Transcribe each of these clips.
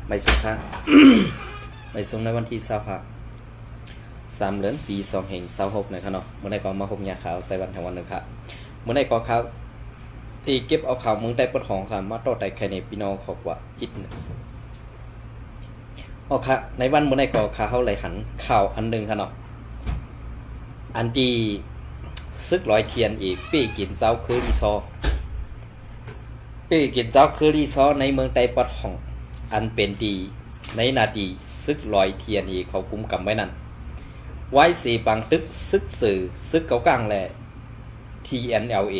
ไม่สุขค่ะ ไม่สุขในวันที่3 เดือนปี2526นะครับเนาะเมื่อได้ก็มาพบยาขาวใส่วันทั้งวันหนึ่งครับเมื่อได้ก็เขาที่เก็บเอาข่าวมึงได้ปดของค่ะมาต่อแต่แค่ในพี่น้องขอบว่าอิดนะอ๋อค่ะในวันเมื่อได้ก็เขาเลยหันข่าวอันหนึ่งค่ะเนาะอันที่ซึกลอยเทียนอีกปีกินเจ้าคือรีซอปีกินเจ้าคือรีซอในเมืองไต้ปดของอันเป็นดีในนาทีซึกลอยเทียนอีกเขากุมกำไว้นั่นไว้สีปังตึกซึกสื่อซึกเกากลางแหละ TNLA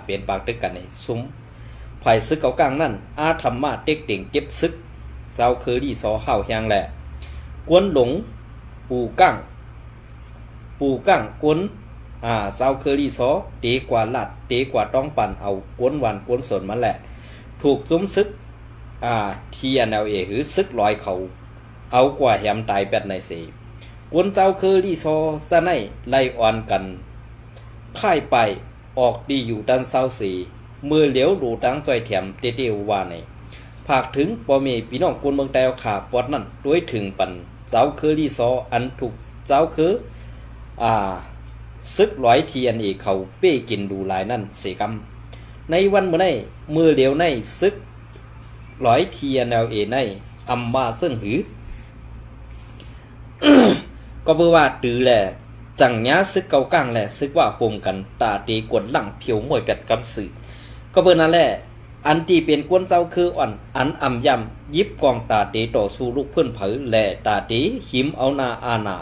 เป็นปางตึกกันในซุ้มภายซึกเกากลางนั่นอาธรรมะเต็กเต่งเก็บซึกเจ้าคือรีซอเข้าแหงแหละกวนหลงปูกั้งกวนเจ้าคือรีซอเตกว่าลัดเตกว่าต้องปั่นเอากวนวันกวนสนมันแหละถูกซุ้มซึกTNLA หรือซึกลอยเขาเอากว่าแหมตายแปดในสีกวนเจ้าคือรีซอซะในไล่อ่อนกันค่ายไปออกดีอยู่ด้านเศร้าสีมือเหลียวดูดังจอยแถมเตี้ยวว่าในภาคถึงปอมีพี่น้องกวนเมืองแตวขาปอดนั่นด้วยถึงปันเจ้าคือรีซออันถูกเจ้าคือซึกลอยTNLAเขาเป้กินดูหลายนั่นเสกำในวันเมื่อในมือเหลียวในซึกลอยTNLAในอัมบาซึ่งหือ ก็เพื่อว่าตือแหละจังย้าซึกเกากลางแหละซึกว่าโฮมกันตาตีกวนหลังเพียวมวยเป็ดกำสื่อก็เพื่อนั่นแหละอันที่เป็นกวนเจ้าคืออ่อนอันอ่ำยำยิบกองตาตีต่อสู้ลูกเพื่อนเผยแหละตาตีหิมเอานาอาณา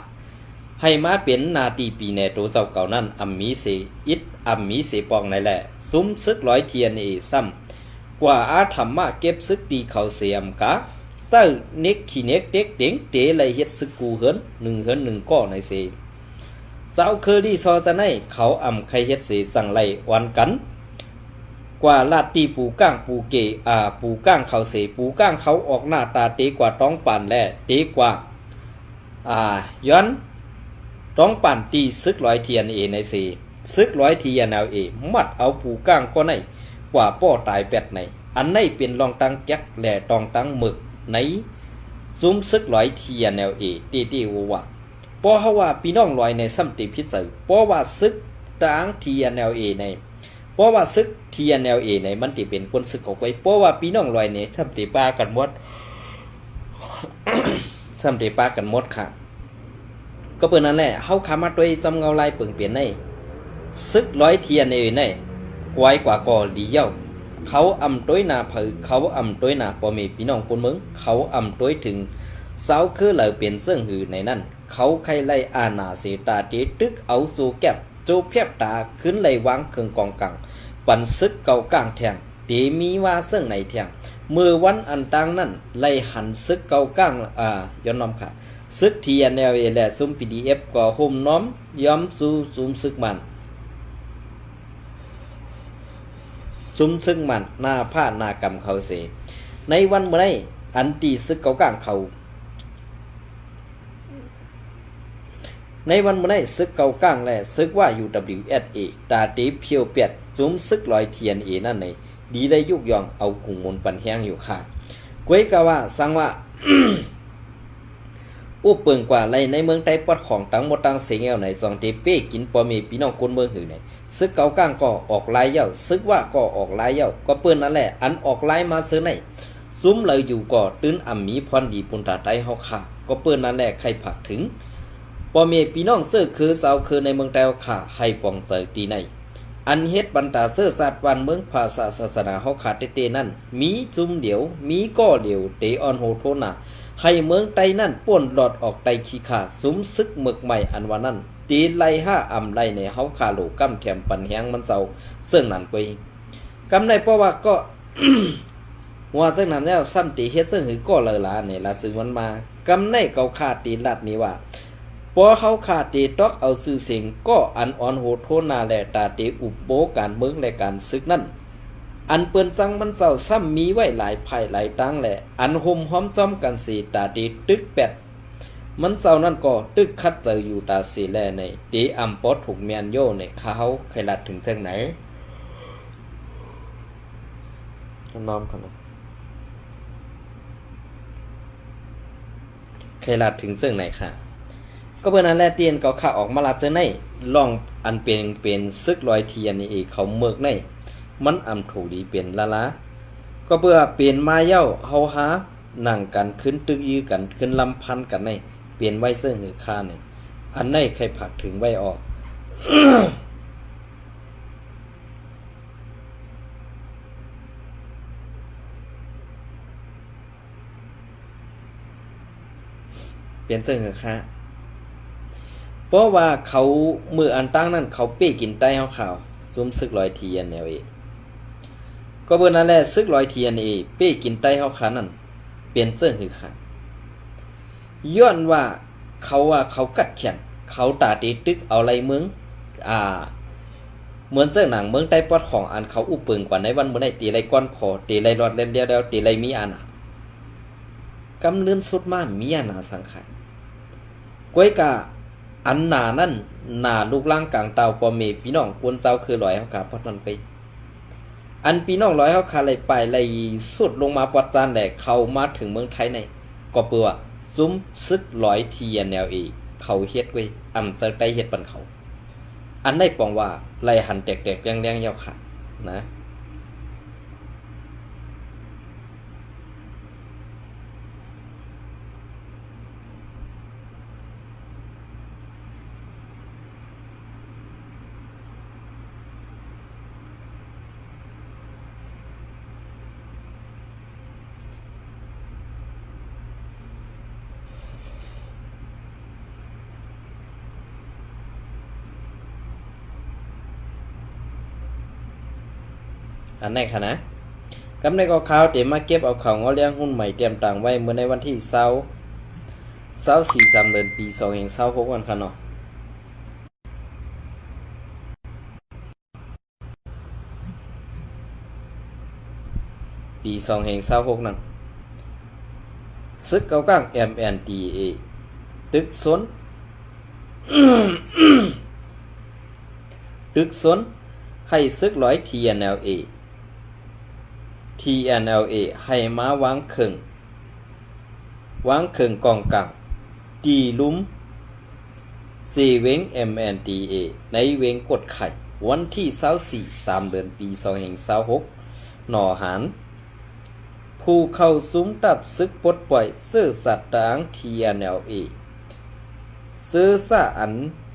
ให้มาเป็นนาตีปีแนโตเจ้าเก่านั่นอัมมีเสอิดอัมมีเสปองในแหละซุ้มซึกร้อยTNLAซ้ำกว่าอาธรรมะเก็บซึกตีเขาเสียมกะเจ้าเน็กขี้เน็กเด็กเด้งเตะไหลเฮ็ดซึกกูเหินหนึ่งก้อในเสเจ้าเคอรี่ซอจะในเขาอ่ำใครเฮ็ดเสสั่งไหลวันกันกว่าลาตีปูก้างปูเกปูก้างเขาเสปูก้างเขาออกหน้าตาเตะกว่าต้องปั่นแลเตะกว่าย้อนต้องปั่นตีซึกร้อยTNLAในเสซึกร้อยTNLAมัดเอาปูก้างก็ในกว่าป้อตายเป็ดในอันในเป็นรองตังแจ็คแหล่ตองตังหมึกในซุ้มซึกลอยTNLAตีว่าเพราะว่าพี่น้องลอยในซ้ำติพิจัยเพราะว่าซึกตังTNLAในเพราะว่าซึกTNLAในมันติเป็นคนซึกออกไว้เพราะว่าพี่น้องลอยในซ้ำติปากันหมด ซ้ำติปากันหมดค่ะก็เปิดนั่นแหละเฮาขามาด้วยจำเงาลายเปิ่งเปลี่ยนในซึกลอยTNLAในกวยกว่าก่อดีเย้าเขาอำต้วยนาเผยเขาอำต้วยนาปอมีพี่น้องคนเมืองเขาอำต้วยถึงเสาคือเหล่าเปลี่ยนเสื่องหือในนั้นเขาใครไล่อาณาเสตาเตตึกเอาสู่แก็บโจเพียบตาขึ้นไล่วางเครื่องกองกังปันซึกเก่ากลางแทงเตมีว่าเสื่องในแทงเมื่อวันอันต่างนั้นไล่หันซึกเก่ากลางย้อนน้อมค่ะซึกTNLAและซุ่ม PDF ก็ห่มน้อมย้อมสู่ซุ่มซึกมันซุ้มซึ่งมันหน้าผ้านากรรมเขาเสในวันเมื่อไรอันตีซึกเก่ากลางเขาในวันเมื่อไรซึกเก่ากลางและซึกว่า UWSA ตาตีเพียวเปียดซุ้มซึกลอยTNLAนั่นในดีได้ยุกยองเอากุ่งมนปันแห้งอยู่ค่ะกวยกะว่าสังว่า อุเปิงกว่าไรในเมืองไต้ปอดของตั้งหมดตั้งเสียงเอวในสองเตเป้กินปอมีพี่น้องคนเมืองหือในซึกเก่ากลางก็ออกลายเย้าซึกว่าก็ออกลายเย้าก็เปิ้นนั่นแหละอันออกลายมาซื้อในซุ้มเลยอยู่ก็ตื้นอ่ำมีพรดีปุนตาไต้เฮาค่ะก็เปิ้นนั่นแหละใครผักถึงปอมีพี่น้องเสื้อคือสาวคือในเมืองไต้ค่ะให้ปองเสยตีในอันเฮ็ดบรรดาเสื้อสัตว์วันเมืองภาษาศาสนาเฮาขาดเตนั่นมีจุ่มเดียวมีก้อเดียวเตออนโหโทนาให้เมืองไต้นั่นป่วนหลอดออกไตขี้ขาซุ้มซึกหมึกใหม่อันว่านั่นตีไล่5อำไล่ในเฮาคาโลกำแถมปันแหงมันเศร้าซึ่งนั่นไปกำในเพราะว่าก็ ว่าซึ่งนั้นแล้วซ้ำตีเฮ็ดซึ่งหือก็เลยล่ะนี่ล่ะซึ่งมันมากำในเก่าขาดตีลัดนี้ว่าพอเฮาขาดตีตอกเอาซื่อเสียงก็อันอ่อนโหดโทนาและตาตีอุปโภการเมืองและการซึกนั่นอันเปิ้นสั่งมันเศร้าซ้ำมีไว้หลายภัยหลายตั้งแหละอันห่มห้อมจ้อมกันสีตาตีตึกเป็ดมันเศร้านั่นก็ตึกคัดเจออยู่ตาสีแลในตีอำปอดถูกเมียนโยในเขาใครลัดถึงเทิงไหนน้อมขนม ใครลาดถึงซึ่งไหนค่ะก็เพื่อนั้นแลเตียนก็ข่าออกมาลาดเจอในลองอันเป็นซึกลอยเทียนนี่เองเขาเมือกในมันอำถูดีเป็นละก็เพื่อเปลี่ยนมาเย้าเฮาหานั่งกันขึ้นตึกยือกันขึ้นลำพันกันในเปลี่ยนไว้ซึ่งหือค่าในอันในใครผักถึงไว้ออก เปลี่ยนซึ่งหือค่าเพราะว่าเขามืออันตั้งนั้นเขาเป้กินใต้เฮาข่าวซุ่มซึกลอยเทียนแนวเอก็เบิ่นั่นแหละซึกลอยเทียนเอเป้กินใต้เฮาขานั่นเปลี่ยนเสื้อหือค่ะย้อนว่าเขากัดแขนเขาตาตีตึกเอาอะไรเมืองเหมือนเสื้อหนังเมืองใต้ปอดของอันเขาอุปเปิงกว่าในวันเมื่อไหร่ตีไรก้อนคอตีไรรอดเล่นเดียวตีไรมีอันกำเลื่อนสุดมามีอันสังขารก้อยกะอันหนานั่นหนาลูกล่างกลางเตาปอเมพี่น้องกวนเจ้าคือลอยเฮาขาพอดมันไปอันพี่น้องร้อยเฮาคาเลยไปเลยสุดลงมาปอดจานแหลกเขามาถึงเมืองไทยในก็เปื่อซุ้มซึกร้อยเทียนแนวอีเขาเฮ็ดไว้อำเจอได้เฮ็ดปันเขาอันได้ปองว่าไล่หันแตกๆแรงๆยาวขาดนะอันไหนคะนะกำในก็ข่าวเตรียมมาเก็บเอาของเอาเลี้ยงหุ้นใหม่เตรียมต่างไว้เมื่อในวันที่24 เดือนปี2026วันค่ะเนาะปี2026นั่นซึกเก่ากลาง MNDA ตึกสน ตึกสนให้ซึกร้อย TNLA ให้มาวางเข่งกองกลางตีลุ้มเซเวง MNDA ในเวงกดไข่วันที่24 เดือนปี2026หน่อหารผู้เข้าซุ้มตับซึกปลดปล่อยซื้อสัตว์ต่าง TNLA ซื้อซะอัน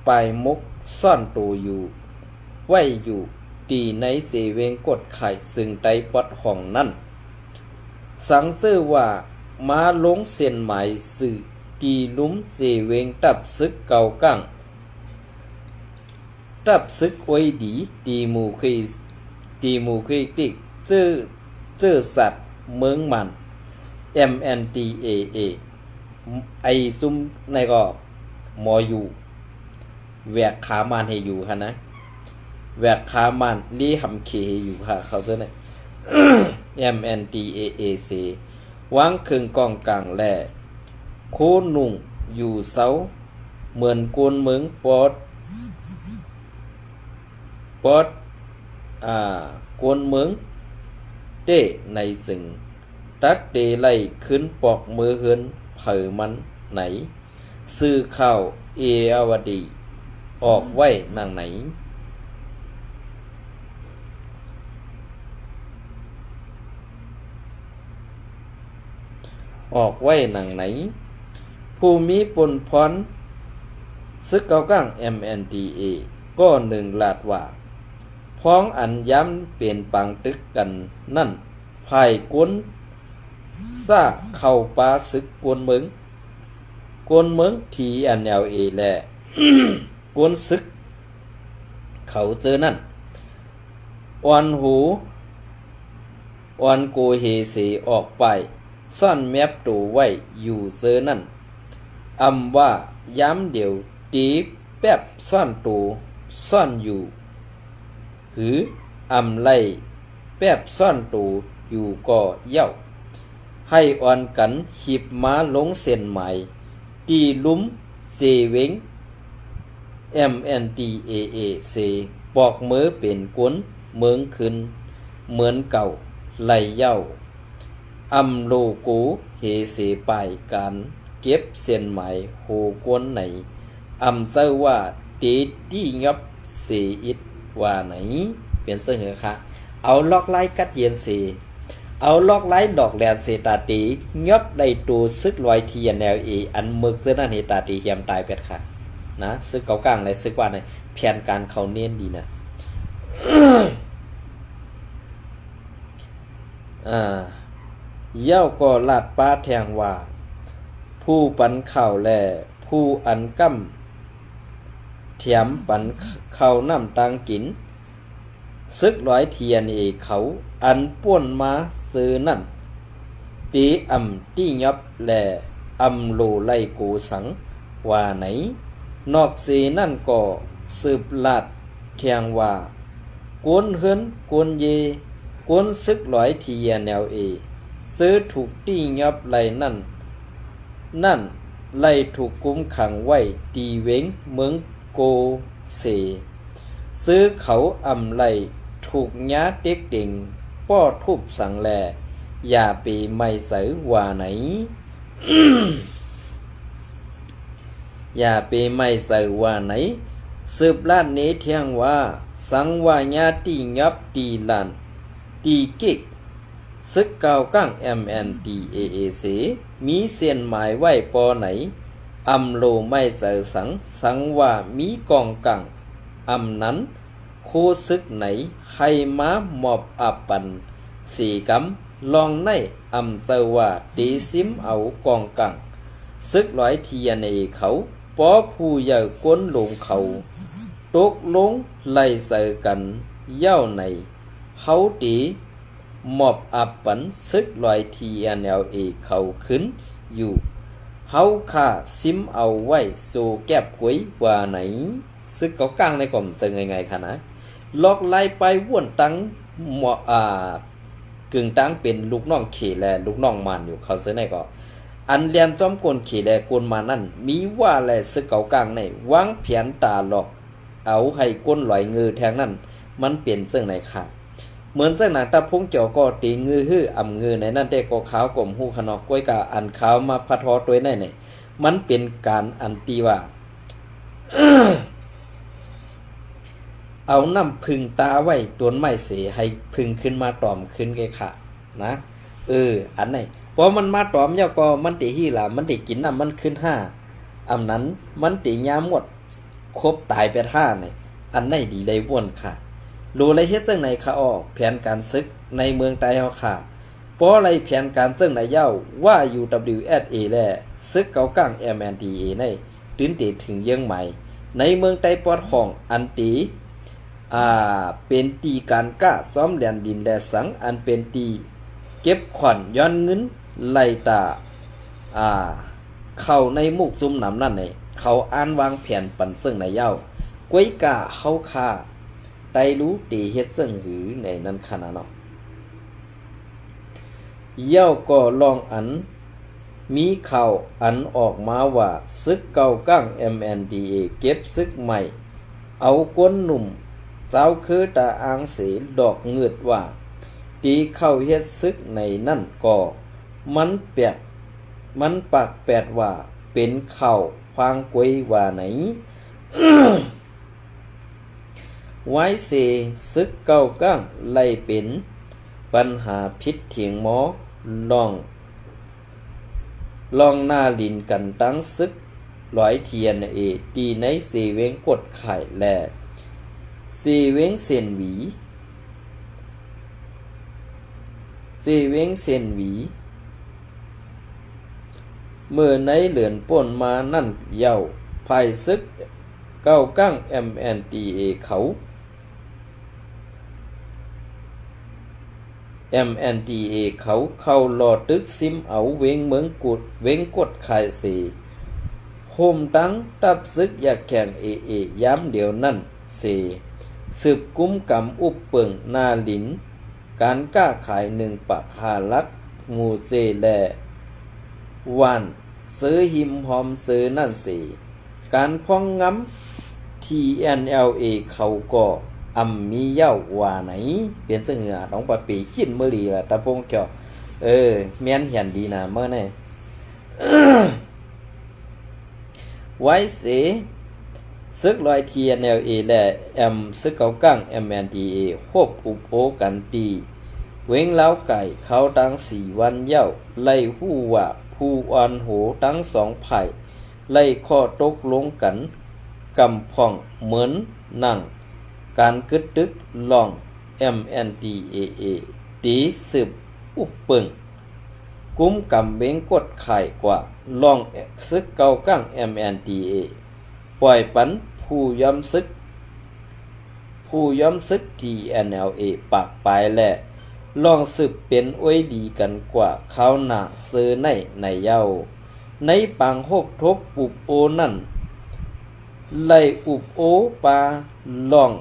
ปลายมกซ่อนตัวอยู่ไว้อยู่ตีในเสเวงกดไข่ซึ่งไตปอดห้องนั่นสังซื้อว่ามาลงเส้นหมายสื่อตีลุ้มเสเวงตับซึกเก่ากังตับซึกไว้ดีตีหมู่เคยติกซื้อสัตว์เมืองมัน MNDAA ไอซุ่มในก็มออยู่แวกขามันให้อยู่ค่ะนะแวกขามันลีหำเคอยู่ค่ะเขาเจ้าเนี่ย MNDAAC วางเครื่องกองกลางแหล่โคนุ่งอยู่เสาเหมือนกวนเมืองปอดกวนเมืองเต้ในสึงตักเตไล่ขึ้นปอกมือเฮือนเผอมันไหนซื้อข้าวเออวดีออกไว้นางไหนผู้มีปนพรซึกเก่าก้าง MNDA ก็หนึ่งลาดว่าพ้องอันย้ำเปลี่ยนปังตึกกันนั่นภายกวนซาเข้าปาซึกกวนเมืองทีอันแนวเอแล กวนซึกเขาเจอนั่นอวนหูอวนโกเฮเสออกไปซ่อนแมบตัวไว้อยู่เจอนั่นอำว่าย้ำเดียวตีแป๊บซ่อนตัวซ่อนอยู่หรืออำไล่แป๊บซ่อนตัวอยู่ก็เย้าให้อ่อนกันหิบมาลงเส้นหมายตีลุ้มเซเวง MNDAAC ปอกมือเป็นกวนเมืองขึ้นเหมือนเก่าไหลเย้าอำโลโกเฮเสปายการ เก็บเส้นหมายโหกวนไหนอำเซอว่าเตตี้ยบเสอิดว่าไหนเปลี่ยนเสื้อเหรอคะเอาลอกไล่กัดเย็นเสเอาลอกไล่ดอกแลนเสตาตียบได้ตูซึกลอยเทียนแนวเออันมึกเสื้อนั่นเฮตาตีเฮียมตายเป็ดค่ะนะซึกเกากลางเลยซึกว่าในแผนการเขาเน้นดีนะ เย้าก็ลาดป้าแทงว่าผู้ปันข่าวแลผู้อันกั้มเถียมปันข่าวน้ำตังกินซึกร้อยเทียนเอเขาอันป้วนมาซื้อนั่นตีอ่ำตี้ยับแลอ่ำโลไลกูสังว่าไหนนอกสีนั่นก็สืบลาดแทงว่ากวนเฮินกวนเยกวนซึกร้อยเทียนแนวเอซื้อถูกตี้ยับไหลนั่นไล่ถูกกุมขังไว้ตีเว้งเมืองโกเสซื้อเขาอำไล่ถูกย้าเด็กเด่งป้อทุบสังแลอย่าปีไม่ใส่ว่าไหน อย่าปีไม่ใส่ว่าไหนสืบล้านนี้เที่ยงว่าสังว่าญาตียับตีลานตีกิกซึกเก่าก้าง MNDAAC มีเส้นหมายไว้ปอไหนอำโลไม่เสอสังว่ามีกองกังอำนั้นโคซึกไหนให้มาหมอบอับปันสี่กำลองในอำเสว่าตีซิมเอากองกังซึกร้อยเทียในเขาปอผู้ใหญ่ก้นลงเขาตกลงไล่เสอกันเย้าในเฮาตีหมอบอับปันซึกลอยทีแนวเอเขาขึ้นอยู่เฮาค่าซิมเอาไว้สู่แก็บกวยว่าไหนซึกเกากลางในกล่อมจะไงค่ะนะลอกไล่ไปว่วนตั้งหมอกึ่งตั้งเป็นลูกน้องเขแลลูกน้องมันอยู่เขาเสในก็อันเรียนจอมกลเขแลกลมานั่นมีว่าแลซึกเกากลางในวางแผนตาหลอกเอาให้ก้นลอยเงือแทงนั่นมันเปลี่ยนซึ่งไหนค่ะเหมือนเส้นหนังตาพงเจียวก็ตีงือฮื้ออ่ำงือในนั่นเด็กก็ขาวกลมหูขนอกกล้วยกาอันขาวมาพัดทอตัวในเนี่ยมันเป็นการอันตีว่า เอาน้ำพึ่งตาไว้ตัวไม้เสให้พึ่งขึ้นมาตอมขึ้นแกค่ะนะอันไหนพอมันมาตอมเจ้าก็มันติฮี่ล่ะมันติกินน้ำมันขึ้นห้าอันนั้นมันติยามหมดครบตายไปท่าเนี่ยอันไหนดีได้ว่นค่ะรู้ไรเฮ็ดจังไหนคะออกแผนการซึกในเมืองไต้เฮาค่ะเพราะไรแผนการซึ่งในเย้าว่า UWSA และซึกเกากลาง MNDA ในตื่นเตถึงเยื่องใหม่ในเมืองไต้ปอดของอันตีเป็นตีการก้าซ้อมแดนดินและสังอันเป็นตีเก็บขวัญย้อนเงินไล่ตาเข้าในมุกซุ่มน้ำนั่นเองเขาอ่านวางแผนปันซึ่งในเย้ากวยกาเฮาคาไตรู้ตีเฮ็ดซึ่งหือในนั้นขนาดเนาะเย้าก็ลองอันมีข่าวอันออกมาว่าซึกเก่าก้าง MNDA เก็บซึกใหม่เอาก้นหนุ่มสาวคือตาอางเสดอกเงือดว่าตีเข้าเฮ็ดซึกในนั่นก็มันปากแปดว่าเป็นข่าวพางกวยว่าไหน ไว้เสซึกเก่าก้างไล่เป็นปัญหาพิษเถียงหมอลองหน้าลินกันตั้งซึกร้อยเทียนตีในเสเวงกดไข่แลเสเวงเส้นหวีเมื่อในเหลือนป่นมานั่นเย้าภายซึกเก้าก้าง MNDA เขา MNDA เขาเข้าหลอดตึกซิมเอาเวงเมืองกุดเวงกดไข่เสโฮมตั้งตับซึกอยากแข่งย้ำเดียวนั่นเสสืบกุ้มกำอุบเปิงนาลินการก้าขาย1 ปักหาลักงูเซแลวันซื้อหิมหอมซื้อนั่นเสการพ้องง้ำ TNLA เขาก็มีเย้าว่าไหนเปลี่ยนเสื้อเหงือน้องปะปีขิ้นเมื่อรีละตะพงเกี่ยวแม่นเห็นดีนะเมื่อไหน ไว้เสซึกลอย TNLA และแอมซึกเกากั้ง MNDA ควบอุปโภกันตีเว้งเล้าไก่เขาตั้ง4 วันเย้าไล่หู้ว่าผู้อ่อนโหทั้งสองฝ่ายไล่ข้อตกลงกันกำพ่องเหมือนนั่งการกึดตึกลอง MNDAA ตีสืบอุปเปิงกุ้มกำเว้งกดไข่กว่าลองซึกเกากั้ง MNDA ปล่อยปันผู้ย้ำซึก TNLA ปากปลายและลองสืบเป็นอ้วยดีกันกว่าเขาหนาเซอในเย้าในปางโฮบทบอุบโอนั่นไล่อุบโอปาลอง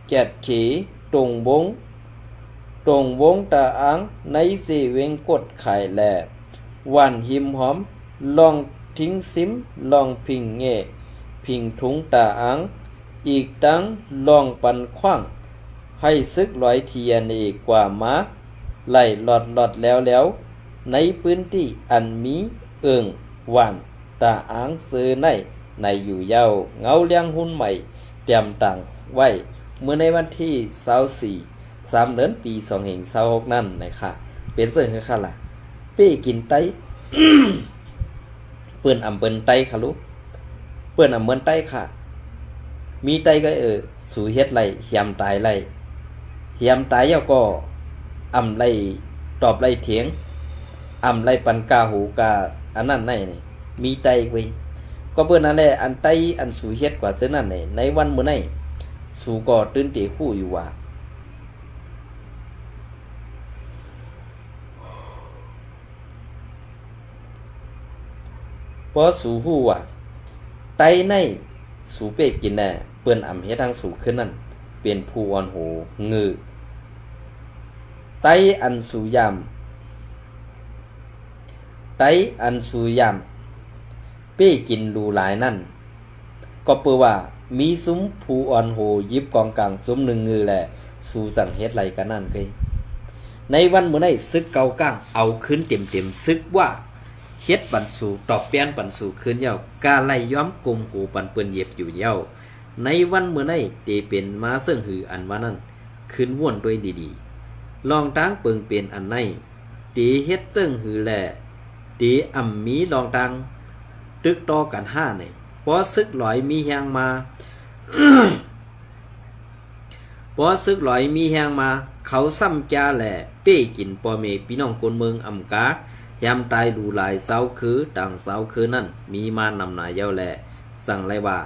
แกดเขตรงวงตาอังในเสเวงกดไข่แลวันหิมหอมลองทิ้งซิมลองพิงเงพิงทุงตาอังอีกตั้งลองปันขว้างให้ซึกลอยเทียนอีกกว่ามาไล่หลอดแล้วในพื้นที่อันมีเอิงหวานตาอังเซอในอยู่เย้าเงาเลี้ยงหุ้นใหม่เตรียมต่างไว้เมื่อในวันที่24 เดือนปี2526นั่นนะคะเป็นเสื่อค่ะล่ะเป้กินไต เปิ้นอำเปิ้นไตค่ะลูกเปิ้นอำเปิ้นไตค่ะมีไตก็สู่เฮ็ดไรเหียมตายไรเหียมตายแล้วก็อำไรตอบไรเถียงอำไรปันกาหูกาอันนั้นนี่มีไตไว้ก็เปิ้นนั่นแหละอันไตอันสู่เฮ็ดกว่าเส้นนั่นในวันมื้อนี้สู่ก็ตื่นเตคู่อยู่ว่าพอสู่ฮู้ว่าไตในสู่เปกินแน่เปิ้นอำเฮ็ดทางสู่ขึ้นนั่นเป็นผู้อ่อนโหงือไตอันสู่ยามเป้กินรูหลายนั่นก็เปือว่ามีซุ้มผู้อ่อนโหยิบกองกลางซุ้มหนึ่งงือแหละสู่สั่งเฮ็ดไรกันนั่นเคยในวันมื้อนี้ซึกเกาก้างเอาขึ้นเต็มซึกว่าเฮ็ดปันสู่ตอบเปลี่ยนปันสู่คืนเย้ากาไล่ย้อมกลมหูปันเปิ้นเย็บอยู่เย้าในวันมื้อนี้เตเป็นมาเสิ่งหืออันว่านั้นคืนว่วนด้วยดีๆลองตางเปิงเป็นอันในเตเฮ็ดเสิ่งหือแลเตอำมีลองตางตึกต่อกัน5นี่พอซึกหลอยมีแฮงมา เขาซ้ำจาแหละเป้กินปอเมพี่น้องคนเมืองอำกายามตายดูหลายเสาคือต่างเสาคือนั่นมีมานำหนาเย้าแหละสั่งไรว่า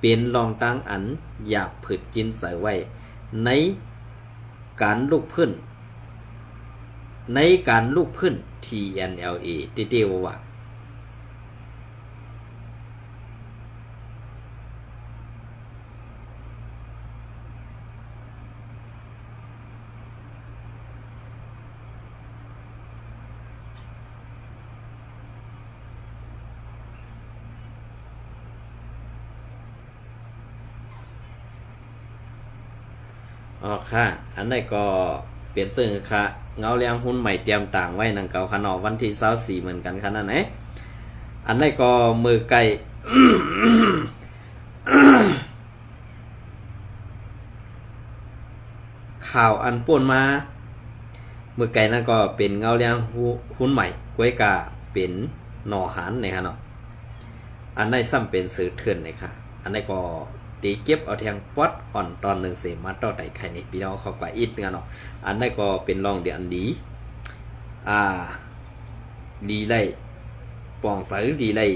เป็นรองตั้งอันอยากผึดกินใส่ไว้ในการลูกพื้นTNLA เตี้ยว่าอ๋อค่ะอันนี้ก็เปลี่ยนซึ่งค่ะเงาเลี้ยงหุ้นใหม่เตรียมต่างไว้นังเก่าขนอวันที่24เหมือนกันค่ะนั่นอันนี้ก็มือไก่ ข่าวอันป่วนมามือไก่นั่นก็เป็นเงาเลี้ยงหุ้นใหม่กล้วยกาเป็นหน่อหันนะครับเนาะอันนี้ซ้ำเป็นสื่อเถื่อนเลยค่ะอันนี้ก็ตีเก็บเอาแทงป๊อดอ่อนตอน1 เสมาต่อไต่ไข่นี่พี่น้องเขากว่าอิดกันเนาะอันนี้ก็เป็นรองเดียนดีดีไล่ปองสือดีไล่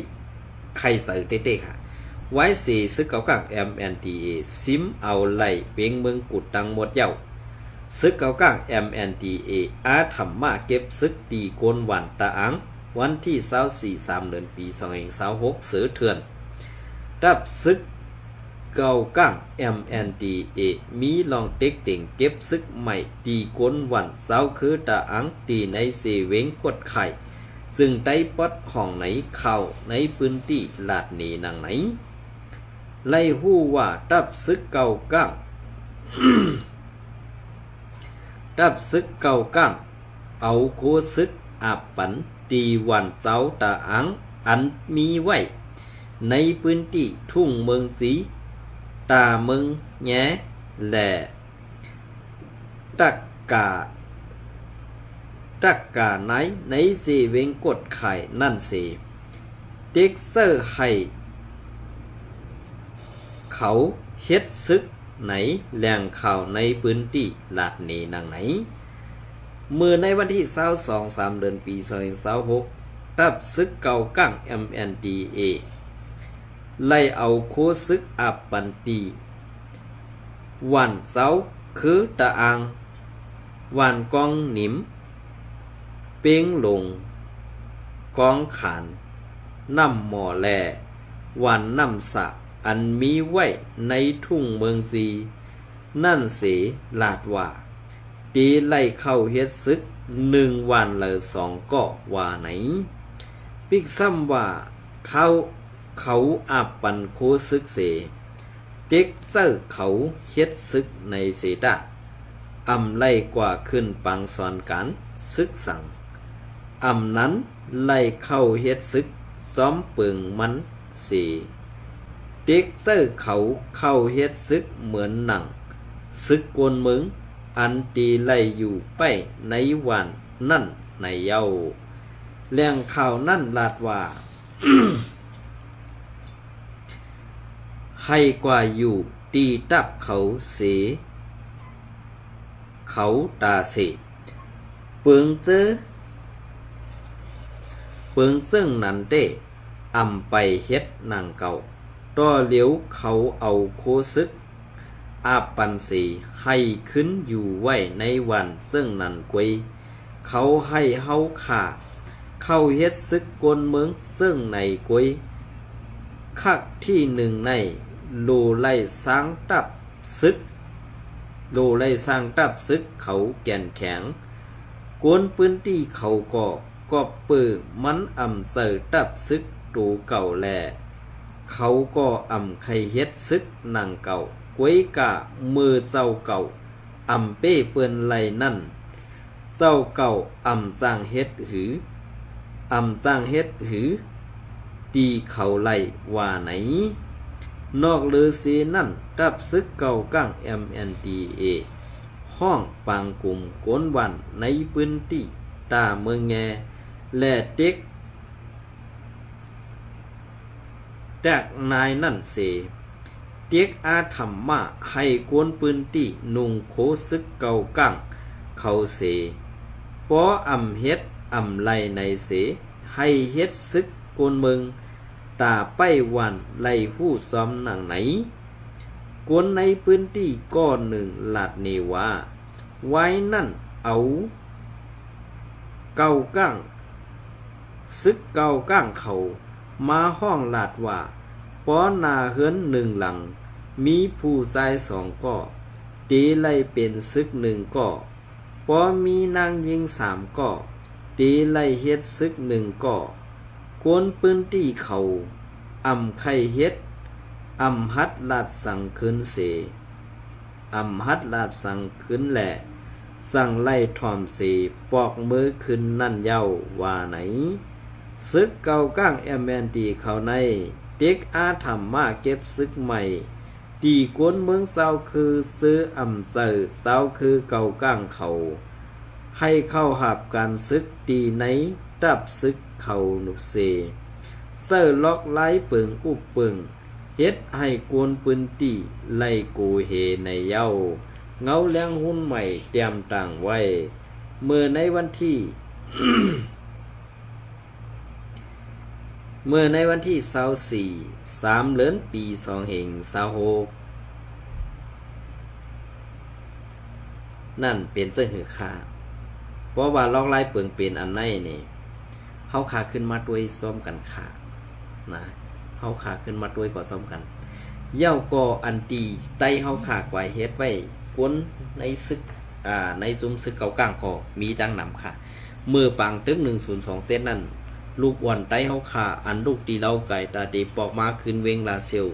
ไข่สือเต้ๆค่ะไว้สี่ซึกเก่ากับ MNDA ซิมเอาไล่เพียงเมืองกุดตังหมดเย้าซึกเก่ากับ MNDA อาถมมาเก็บซึกตีโกนวันตาอังวันที่24 เดือนปี2526สือเถื่อนรับซึกเก่าก้าง MNDA มีลองเต็กเต่งเก็บซึกใหม่ตีก้นวันเสาคือตาอังตีในเซเวงกดไข่ซึ่งได้ปดของไหนเข้าในพื้นที่ลาดหนีนางไหนไล่หู้ว่าตับซึกเก่าก้าง ตับซึกเก่าก้างเอาโคซึกอาบปันตีวันเสาตาอังอันมีไว้ ในพื้นที่ทุ่งเมืองสีตาเมืองแง่แหล่ตักกาไหนในสีเวงกดไข่นั่นสิเด็กเซอร์ให้เขาเฮ็ดซึกไหนแหล่งข่าวในพื้นที่ลาดนี้นางไหนเมื่อในวันที่22-3 เดือนปี2026ตับซึกเก่ากั้ง MNDA ไล่เอาโคซึกอับปันตีวันเสาร์คือตะอางวันกองหนิมเป้งลงกองขานน้ำหมอแลวันน้ำสะอันมีไว้ในทุ่งเมืองซีนั่นเสลาดว่าตีไล่เข้าเฮ็ดซึก1 วันละ2 ก็ว่าไหนปิกซ้ำว่าเขาอาบปันโคซึกเสเด็กเซอร์เขาเฮ็ดซึกในเสดาไล่กว่าขึ้นปังสอนการซึกสั่งนั้นไล่เข้าเฮ็ดซึกซ้อมเปิงมันเสเด็กเซอร์เขาเข้าเฮ็ดซึกเหมือนหนังซึกกวนเมืองอันตีไล่อยู่ไปในวันนั่นในเย้าแหล่งข่าวนั่นลาดว่า ให้กว่าอยู่ตีตับเขาเสเขาตาเสเปิงซึ่งนั้นเต้ไปเฮ็ดนางเก่าต่อเหลียวเขาเอาโคซึกอาปันสีให้ขึ้นอยู่ไว้ในวันซึ่งนั้นกวยเขาให้เฮาขาเข้าเฮ็ดซึกกวนเมืองซึ่งในกวยคักที่หนึ่งในโลไล่สร้างตับซึกเขาแก่นแข็งกวนพื้นที่เขาก็เปิดมันเสอตับซึกตูเก่าแลเขาก็ไข่เฮ็ดซึกนางเก่ากวยกะมือเจ้าเก่าเป้เปิ้นไหลนั่นเจ้าเก่าจ้างเฮ็ดหือตีเขาไหลว่าไหนนอกเลือสีนั่นตับซึกเก่ากั้ง MNDA ห้องปางกลุ่มกวนวันในพื้นที่ตาเมืองแงและเด็กนายนั่นเสเด็กอาธรรมะให้กวนพื้นที่นุ่งโคซึกเก่ากั้งเขาเสปอเฮ็ดไล่ในเสให้เฮ็ดซึกกวนเมืองตาไปวันไล่ผู้ซ้อมหนังไหนกวนในพื้นที่ก้อนหนึ่งลาดเนวาไว้นั่นเอาเก่ากั้งซึกเก่ากั้งเขามาห้องลาดว่าปอนาเฮือน1 หลังมีผู้ชาย2 ก็ตีไล่เป็นซึก1 ก็ปอมีนางยิง3 ก็ตีไล่เฮ็ดซึก1 ก็กวนพื้นที่เขาไข่เฮ็ดหัดลาดสั่งคืนเสหัดลาดสั่งคืนแหละสั่งไล่ถอมเสปอกมือขึ้นนั่นเย้าว่าไหนซึกเก่าก้างMNDเขาในเด็กอาธรรมมาเก็บซึกใหม่ตีกวนเมืองเศร้าคือซื้อเสอเศร้าคือเก่าก้างเขาให้เข้าหับการซึกตีในตับซึกเขานุเสเซอล็อกไล่เปิงอุบเปิงเฮ็ดให้กวนปืนตีไล่กูเฮในเย้าเงาแรงหุ้นใหม่เตรียมต่างไว้เมื่อในวันที่ 24-3 เดือนปี2026นั่นเป็นเสื้อหือขาเพราะว่าล็อกไล่เปิงเป็นอันไหนนี่เฮาขาขึ้นมาด้วยซ้อมกันขานะเฮาขาขึ้นมาด้วยก็ซ้อมกันเย้าก็อันตีไต้เฮาขากไว้เฮ็ดไว้กวนในซึกในซุ้มซึกเก่ากลางก็มีดังนำค่ะมือปังตึ้ม1027นั่นลูกวันไต้เฮาขาอันลูกตีเล่าไก่ตาดีปอกมาขึ้นเวงลาเซล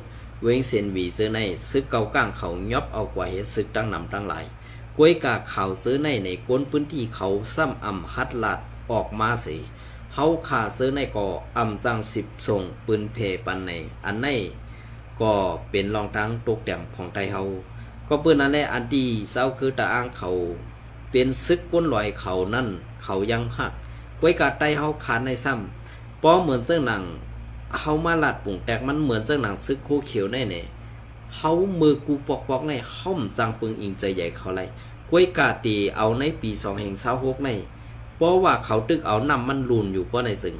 เวงเซนวีเจอในซึกเก่ากลางเขายอบเอากว่าเฮ็ดซึกดังนำดังหลายกวยกาเขาซื้อในกวนพื้นที่เขาซ้ำฮัดลาดออกมาสิ เฮาขาซื้อในก่ออำจัง10ส่งปืนเพปันในอันในก็เป็นรองทางตกแต่งของไทยเฮาก็เปิ้นนั่นแหละอันที่เศร้าคือตาอ้างเขาเป็นซึกก้นลอยเขานั่นเขายังหักไว้กาไตเฮาขานในซ้ำป้อเหมือนเสื้อหนังเฮามาลัดปุ่งแตกมันเหมือนเสื้อหนังซึกคู่เขียวแน่แน่เฮามือกูปอกๆในห้อมจังปึงอิงใจใหญ่เขาไล่ไว้กาตีเอาในปี226ในเพราะว่าเขาตึกเอานำมันลุนอยู่เพราะในซึ่ง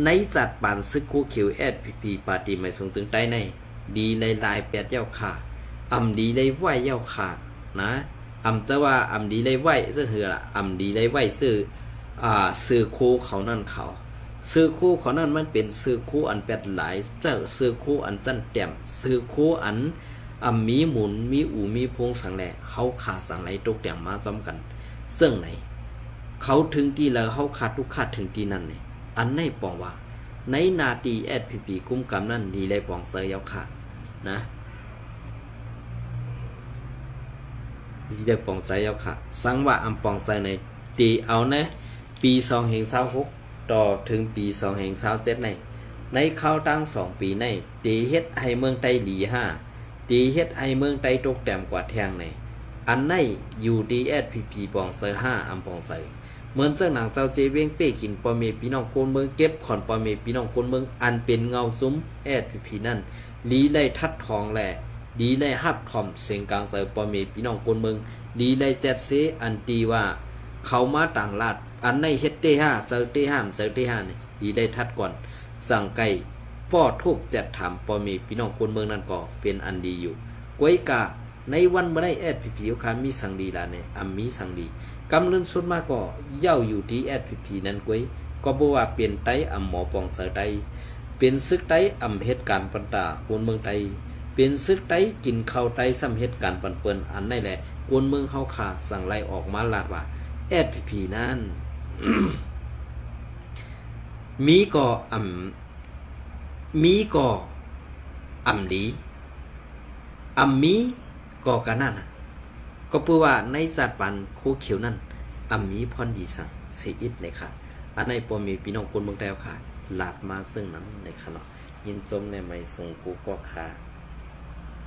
ในจัดปานซึกคู่เขียว SPP ปาติไม่ทรงถึงใต้ในดีลายๆ8เย้าขาอำดีเลยไหวเย้าขานะอำจะว่าอำดีเลยไหวซึ่งคือล่ะอำดีเลยไหวซื้อคู่เขานั่นเขาซื้อคู่เขานั่นมันเป็นซื้อคู่อันแปดหลายเจ้าซื้อคู่อันจันแต้มซื้อคู่อันมีหมุนมีอู่มีพงสังแหล่เฮาขาดสังไหลตกแต่งมาซ้ำกันซึ่งไหนเขาถึงที่แล้วเฮาขาดทุกขาดถึงที่นั่นนี่อันในปองว่าในนาตี SPP กุ้มกำนั่นดีเลยปองเสยเยาขานะดีเลยปองเสยเยาขาสังว่าอำปองเสยในตีเอานะปี2026ต่อถึงปี2027ในเข้าตั้ง2ปีในตีเฮ็ดให้เมืองไต้ดี5ตีเฮ็ดให้เมืองไต้ตกแต่มกว่าแทงในอันในอยู่ DSPP ปองเซอร์5อำปองเซอร์เหมือนเสื้อหนังเจ้าเจเวงเป้กินปอเมพี่น้องคนเมืองเก็บขอนปอเมพี่น้องคนเมืองอันเป็นเงาซุ้ม SPP นั่นลีไล่ทัดทองแหละดีไล่ฮับทอมเสียงกลางเซอร์ปอเมพี่น้องคนเมืองดีไล่แจดเซอันตีว่าเขามาต่างลาดอันในเฮ็ดเต5เซอร์เต5เซอร์เต5นี่ดีไล่ทัดก่อนสั่งไก่ป้อทุบแจดถามปอเมพี่น้องคนเมืองนั่นก็เป็นอันดีอยู่ก้วยกะในวันเมื่อได้ SPP อยู่ค่ะมีสังดีล่ะเนี่ยมีสังดีกำเรินสุดมากก็เย่าอยู่ที่ SPP นั้นก้วยก็บ่ว่าเปลี่ยนไตหมอปองเสอไตเป็นซึกไตเหตุการณ์ปันตาคนเมืองไตเป็นซึกไตกินข้าวไตซ้ำเหตุการณ์ปันเปิ้นอันนั่นแหละคนเมืองเฮาขาดสั่งไล่ออกมาลาดว่า SPP นั้น มีก็ดีมีก็กันนั่นก็เพื่อว่าในสัตว์ปันคู่เขียวนั่นมีพรดีสั่งเสียอิดเลยค่ะอันในปอมีพี่น้องคนเมืองแต้วค่ะลาดมาซึ่งนั้นในขณะยินจมในไม่ทรงกูก็ค่ะ